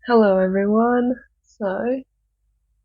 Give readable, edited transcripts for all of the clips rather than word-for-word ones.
Hello everyone. So,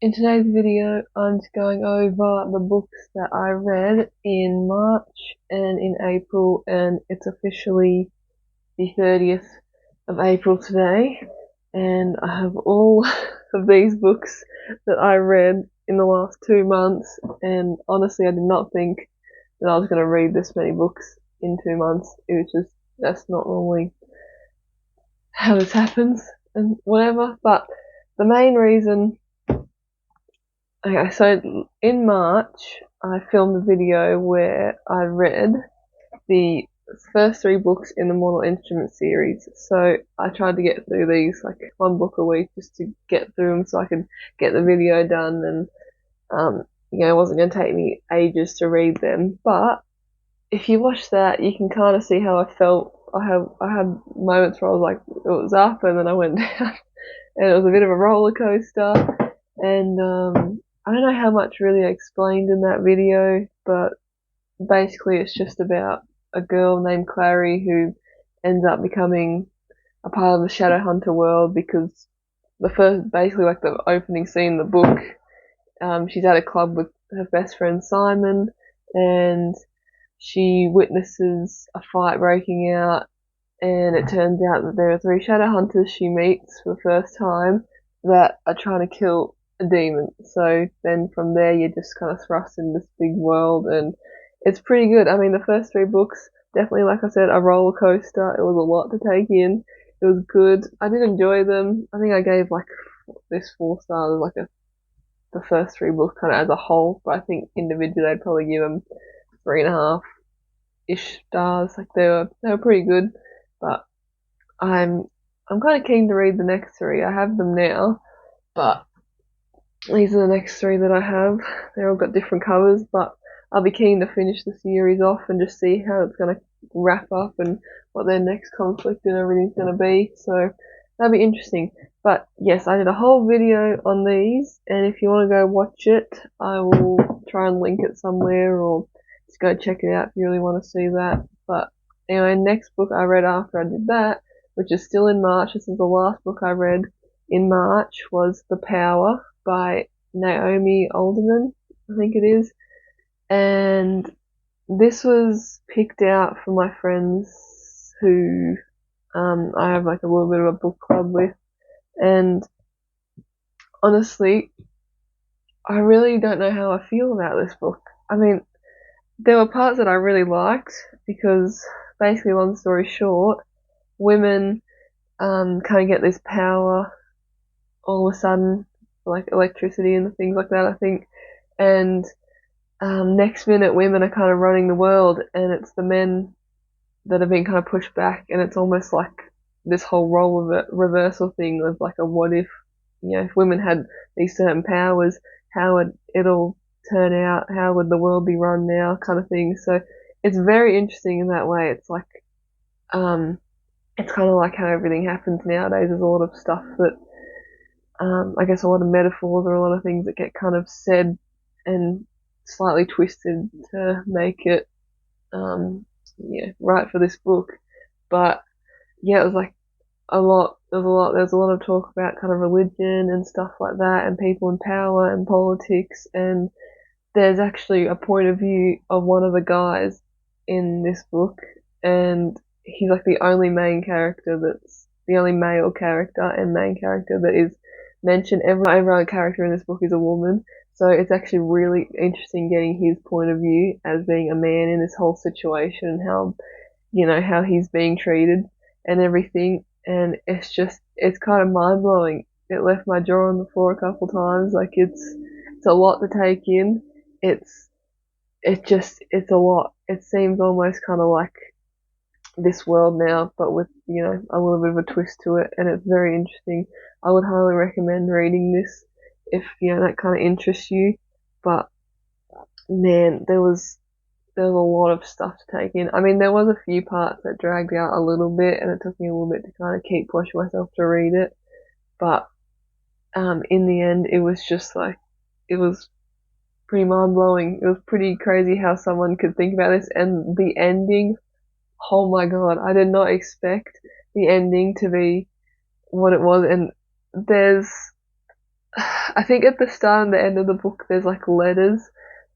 in today's video, I'm just going over the books that I read in March and in April, and it's officially the 30th of April today, and I have all of these books that I read in the last 2 months, and honestly, I did not think that I was going to read this many books in 2 months. It was just, that's not normally how this happens and whatever, but the main reason. Okay, so in March, I filmed a video where I read the first three books in the Mortal Instruments series. So I tried to get through these like one book a week just to get through them so I could get the video done, and it wasn't going to take me ages to read them. But if you watch that, you can kind of see how I felt. I had moments where I was like, it was up, and then I went down, and it was a bit of a roller coaster. And I don't know how much really I explained in that video, but basically it's just about a girl named Clary who ends up becoming a part of the Shadowhunter world because basically like the opening scene in the book, she's at a club with her best friend Simon, and she witnesses a fight breaking out, and it turns out that there are three Shadowhunters she meets for the first time that are trying to kill a demon. So then from there you're just kind of thrust in this big world, and it's pretty good. I mean, the first three books, definitely, like I said, a roller coaster. It was a lot to take in. It was good. I did enjoy them. I think I gave like this 4 stars, like the first three books kind of as a whole, but I think individually I'd probably give them 3.5-ish stars. Like they were pretty good, but I'm kind of keen to read the next three. I have them now, but these are the next three that I have. They're all got different covers, but I'll be keen to finish the series off and just see how it's going to wrap up and what their next conflict and everything's going to be. So that'll be interesting. But yes, I did a whole video on these, and if you want to go watch it, I will try and link it somewhere, or just go check it out if you really want to see that. But anyway, next book I read after I did that, which is still in March. This is the last book I read in March, was The Power by Naomi Alderman, I think it is. And this was picked out for my friends who I have like a little bit of a book club with. And honestly, I really don't know how I feel about this book. I mean, there were parts that I really liked because basically, long story short, women kind of get this power all of a sudden, like electricity and things like that, I think. And next minute, women are kind of running the world, and it's the men that have been kind of pushed back, and it's almost like this whole role reversal thing of like a what if, if women had these certain powers, how would it all turn out? How would the world be run now? Kind of thing. So it's very interesting in that way. It's like, it's kind of like how everything happens nowadays. There's a lot of stuff that, I guess a lot of metaphors or a lot of things that get kind of said and slightly twisted to make it, right for this book. But yeah, it was like there's a lot of talk about kind of religion and stuff like that, and people in power and politics, and there's actually a point of view of one of the guys in this book, and he's like the only main character that's the only male character and main character that is mentioned. Every other character in this book is a woman, so it's actually really interesting getting his point of view as being a man in this whole situation, and how he's being treated and everything. And it's kind of mind blowing. It left my jaw on the floor a couple times. Like it's a lot to take in. It's a lot. It seems almost kind of like this world now, but with, a little bit of a twist to it, and it's very interesting. I would highly recommend reading this if, that kind of interests you. But man, there was a lot of stuff to take in. I mean, there was a few parts that dragged out a little bit, and it took me a little bit to kind of keep pushing myself to read it. But in the end, it was just like, it was pretty mind blowing. It was pretty crazy how someone could think about this, and the ending. Oh my god, I did not expect the ending to be what it was, and there's, I think at the start and the end of the book, there's like letters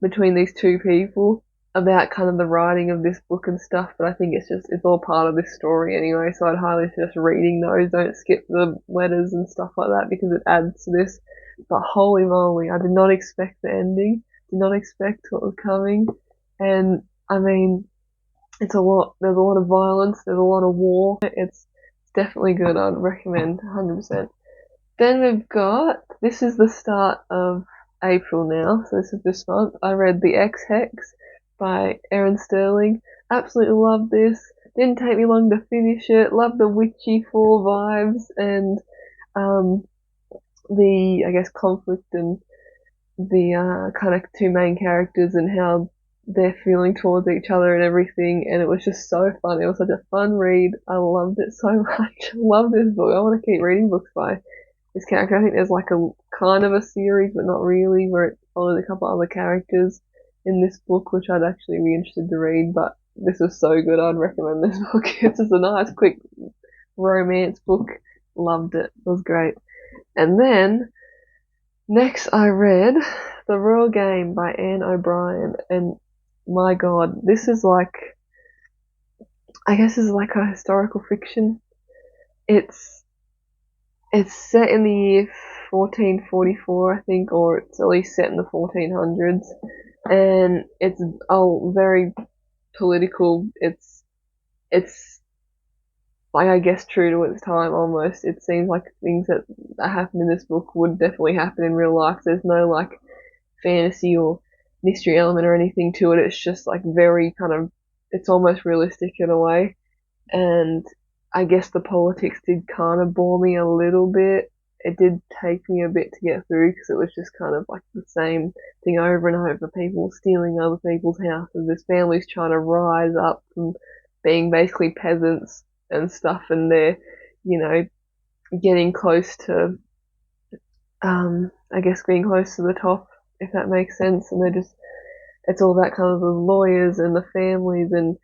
between these two people about kind of the writing of this book and stuff, but I think it's all part of this story anyway, so I'd highly suggest reading those. Don't skip the letters and stuff like that because it adds to this. But holy moly, I did not expect the ending, did not expect what was coming, and I mean, it's a lot, there's a lot of violence, there's a lot of war. It's definitely good, I'd recommend 100%. Then we've got, this is the start of April now, so this is this month. I read The X-Hex by Erin Sterling. Absolutely loved this. Didn't take me long to finish it. Loved the witchy fall vibes and the, I guess, conflict and the kind of two main characters and how they're feeling towards each other and everything. And it was just so fun. It was such a fun read. I loved it so much. I love this book. I want to keep reading books by this character. I think there's like a kind of a series, but not really, where it follows a couple other characters in this book, which I'd actually be interested to read. But this was so good. I'd recommend this book. It's just a nice, quick romance book. Loved it. It was great. And then next I read The Royal Game by Anne O'Brien, and my god, this is like, I guess it's like a historical fiction. It's set in the year 1444, I think, or it's at least set in the 1400s, and it's very political. It's like, I guess, true to its time almost. It seems like things that happen in this book would definitely happen in real life. There's no like fantasy or mystery element or anything to it. It's just like very kind of, it's almost realistic in a way. And I guess the politics did kind of bore me a little bit. It did take me a bit to get through because it was just kind of like the same thing over and over. People stealing other people's houses. This family's trying to rise up from being basically peasants and stuff, and they're, you know, getting close to, I guess, being close to the top, if that makes sense. And they're just, it's all that kind of the lawyers and the families and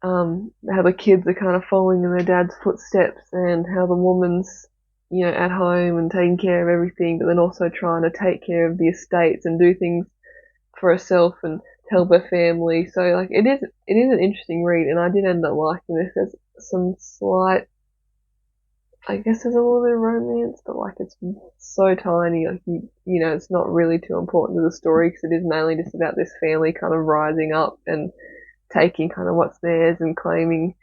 how the kids are kind of following in their dad's footsteps, and how the woman's, you know, at home and taking care of everything, but then also trying to take care of the estates and do things for herself and help her family. So like it is an interesting read, and I did end up liking this. There's some slight, I guess there's a little bit of romance, but like it's so tiny, like you know, it's not really too important to the story because it is mainly just about this family kind of rising up and taking kind of what's theirs and claiming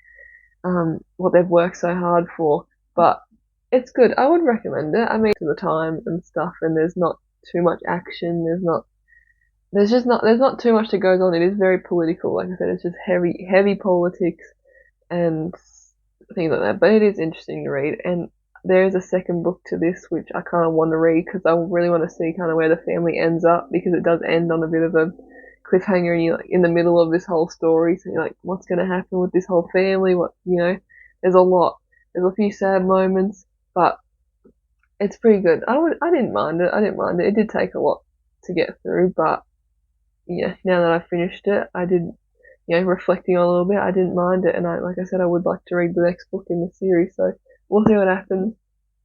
what they've worked so hard for. But it's good. I would recommend it. I mean, to the time and stuff, and there's not too much action. There's not too much that goes on. It is very political. Like I said, it's just heavy politics and things like that. But it is interesting to read. And there is a second book to this, which I kind of want to read because I really want to see kind of where the family ends up, because it does end on a bit of a cliffhanger, and you're like in the middle of this whole story, so you're like, what's going to happen with this whole family? What, you know, there's a lot. There's a few sad moments, but it's pretty good. I didn't mind it. It did take a lot to get through, but yeah, now that I've finished it, I did, you know, reflecting on it a little bit, I didn't mind it, and like I said, I would like to read the next book in the series, so we'll see what happens.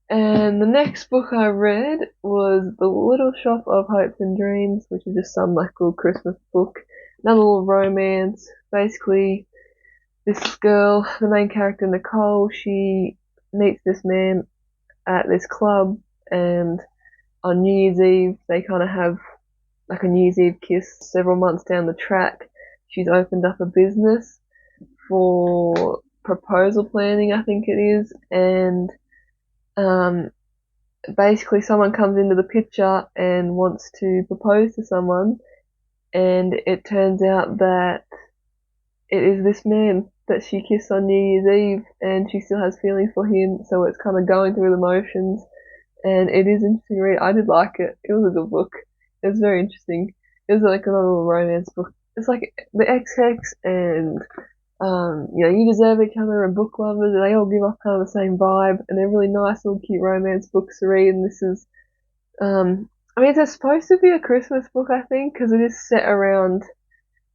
And the next book I read was The Little Shop of Hopes and Dreams, which is just some like little Christmas book. Another little romance. Basically, this girl, the main character Nicole, she meets this man at this club, and on New Year's Eve, they kind of have like a New Year's Eve kiss. Several months down the track, she's opened up a business for proposal planning, I think it is, and basically someone comes into the picture and wants to propose to someone, and it turns out that it is this man that she kissed on New Year's Eve, and she still has feelings for him, so it's kind of going through the motions, and it is interesting to read. I did like it. It was a good book. It was very interesting. It was like another little romance book. It's like the X-Hex and you know, You Deserve Each Other and Book Lovers, and they all give off kind of the same vibe, and they're really nice little cute romance books to read. And this is, I mean, it's supposed to be a Christmas book, I think, because it is set around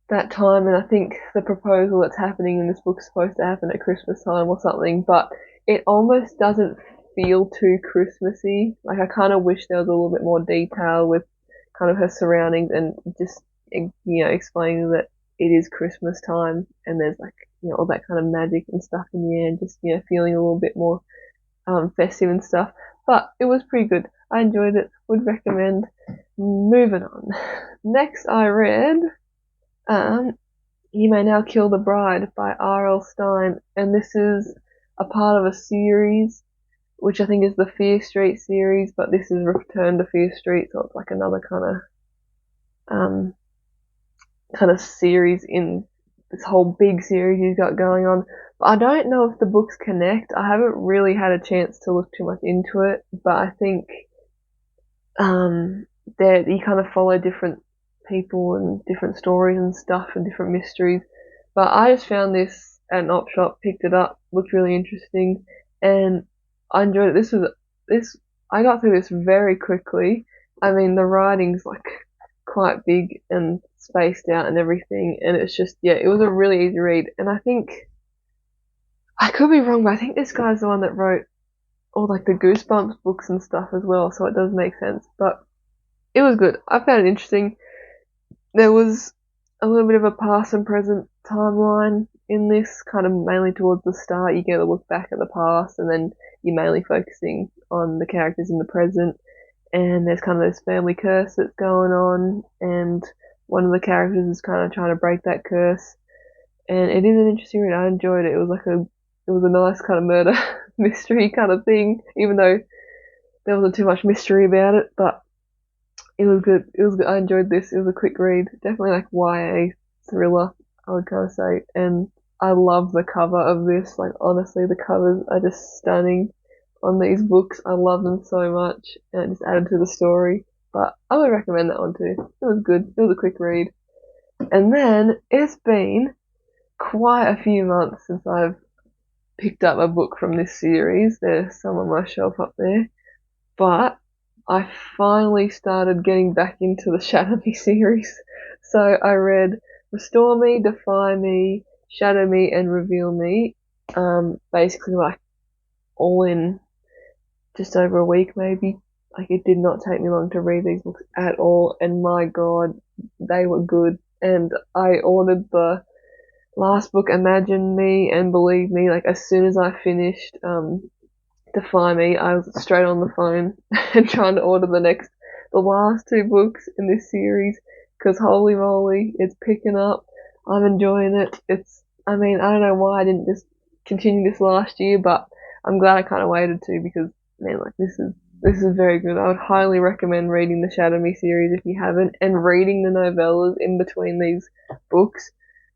that time, and I think the proposal that's happening in this book is supposed to happen at Christmas time or something, but it almost doesn't feel too Christmassy. Like, I kind of wish there was a little bit more detail with kind of her surroundings and just, explaining that it is Christmas time and there's like, all that kind of magic and stuff in the air and just, feeling a little bit more festive and stuff. But it was pretty good. I enjoyed it. Would recommend. Moving on. Next, I read You May Now Kill the Bride by R.L. Stine, and this is a part of a series, which I think is the Fear Street series, but this is Return to Fear Street, so it's like another kind of series in this whole big series he's got going on. But I don't know if the books connect. I haven't really had a chance to look too much into it, but I think that you kind of follow different people and different stories and stuff and different mysteries. But I just found this at an op shop, picked it up, looked really interesting, and I enjoyed it. I got through this very quickly. I mean, the writing's like quite big and spaced out and everything, and it's just, it was a really easy read. And I think, I could be wrong, but I think this guy's the one that wrote all like the Goosebumps books and stuff as well, so it does make sense. But it was good. I found it interesting. There was a little bit of a past and present timeline in this, kind of mainly towards the start. You get a look back at the past, and then you're mainly focusing on the characters in the present. And there's kind of this family curse that's going on, and one of the characters is kind of trying to break that curse. And it is an interesting read. I enjoyed it. It was a nice kind of murder mystery kind of thing, even though there wasn't too much mystery about it, but it was good. It was good. I enjoyed this. It was a quick read. Definitely like YA thriller, I would kind of say. And I love the cover of this. Like, honestly, the covers are just stunning on these books. I love them so much, and it just added to the story. But I would recommend that one too. It was good. It was a quick read. And then it's been quite a few months since I've picked up a book from this series. There's some on my shelf up there. But I finally started getting back into the Shadow Me series. So I read Restore Me, Defy Me, Shadow Me, and Reveal Me. Basically like all in just over a week maybe. Like, it did not take me long to read these books at all, and my god, they were good. And I ordered the last book, Imagine Me and Believe Me, like as soon as I finished Defy Me, I was straight on the phone and trying to order the last two books in this series, because holy moly, it's picking up. I'm enjoying it. I mean, I don't know why I didn't just continue this last year, but I'm glad I kind of waited to, because man, like this is very good. I would highly recommend reading the Shadow Me series if you haven't, and reading the novellas in between these books.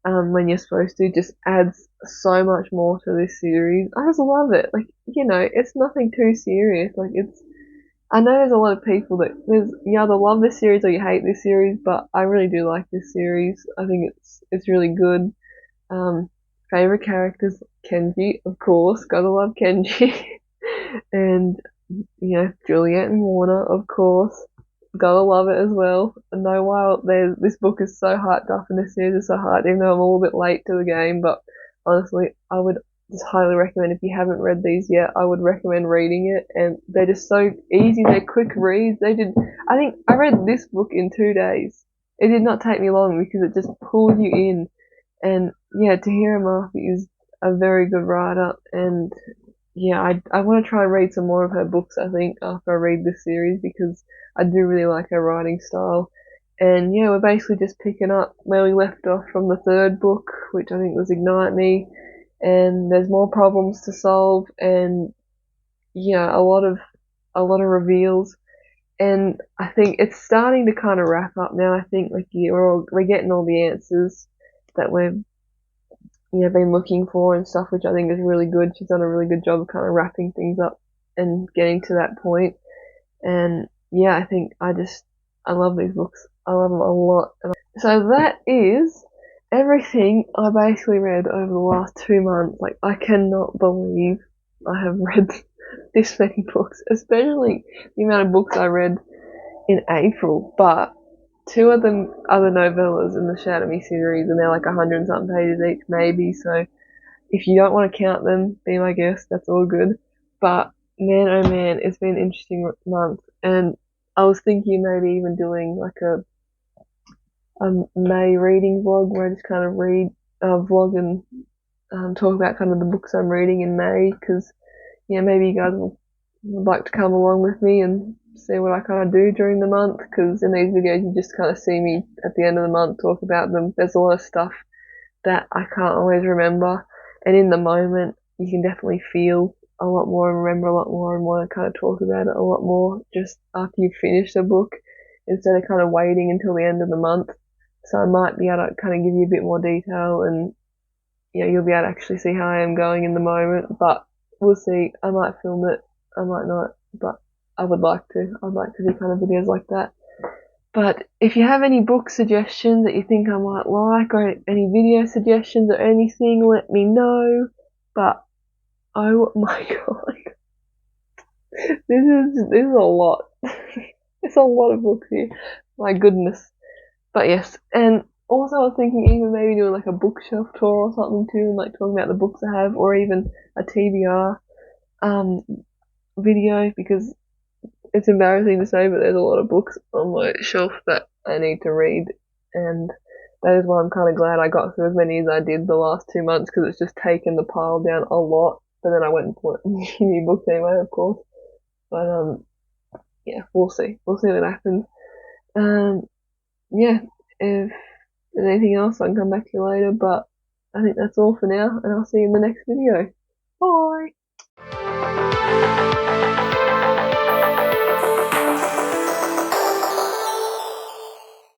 When you're supposed to, just adds so much more to this series. I just love it. Like, it's nothing too serious. Like, I know there's a lot of people that you either love this series or you hate this series, but I really do like this series. I think it's really good. Favorite characters, Kenji, of course. Gotta love Kenji. And, Juliet and Warner, of course. Gotta love it as well. I know why this book is so hyped up and this series is so hyped, even though I'm a little bit late to the game, but honestly, I would just highly recommend, if you haven't read these yet, I would recommend reading it, and they're just so easy, they're quick reads. I think I read this book in 2 days. It did not take me long because it just pulls you in, and Tahira Murphy is a very good writer, and I want to try and read some more of her books, I think, after I read this series, because I do really like her writing style. And we're basically just picking up where we left off from the third book, which I think was Ignite Me, and there's more problems to solve, and a lot of reveals, and I think it's starting to kind of wrap up now. I think like we're getting all the answers that we've been looking for and stuff, which I think is really good. She's done a really good job of kind of wrapping things up and getting to that point. And I think I love these books. I love them a lot. So that is everything I basically read over the last 2 months. Like, I cannot believe I have read this many books, especially the amount of books I read in April. But 2 of them are the novellas in the Shadow Me series, and they're like 100 and something pages each, maybe. So if you don't want to count them, be my guest. That's all good. But man, oh man, it's been an interesting month, and I was thinking maybe even doing like a May reading vlog where I just kind of read vlog and talk about kind of the books I'm reading in May, because yeah, maybe you guys would like to come along with me and see what I kind of do during the month, because in these videos you just kind of see me at the end of the month talk about them. There's a lot of stuff that I can't always remember, and in the moment you can definitely feel a lot more and remember a lot more and want to kind of talk about it a lot more just after you've finished a book instead of kind of waiting until the end of the month. So I might be able to kind of give you a bit more detail, and you'll be able to actually see how I am going in the moment, but we'll see. I might film it, I might not, but I would like to. I'd like to do kind of videos like that. But if you have any book suggestions that you think I might like, or any video suggestions or anything, let me know. But oh my god, this is a lot. It's a lot of books here. My goodness. But yes, and also I was thinking even maybe doing like a bookshelf tour or something too, and like talking about the books I have, or even a TBR um video, because it's embarrassing to say, but there's a lot of books on my shelf that I need to read, and that is why I'm kind of glad I got through as many as I did the last 2 months, because it's just taken the pile down a lot. But then I went and bought new books anyway, of course. But yeah, we'll see. We'll see what happens. Um, yeah, if there's anything else, I can come back to you later. But I think that's all for now, and I'll see you in the next video. Bye.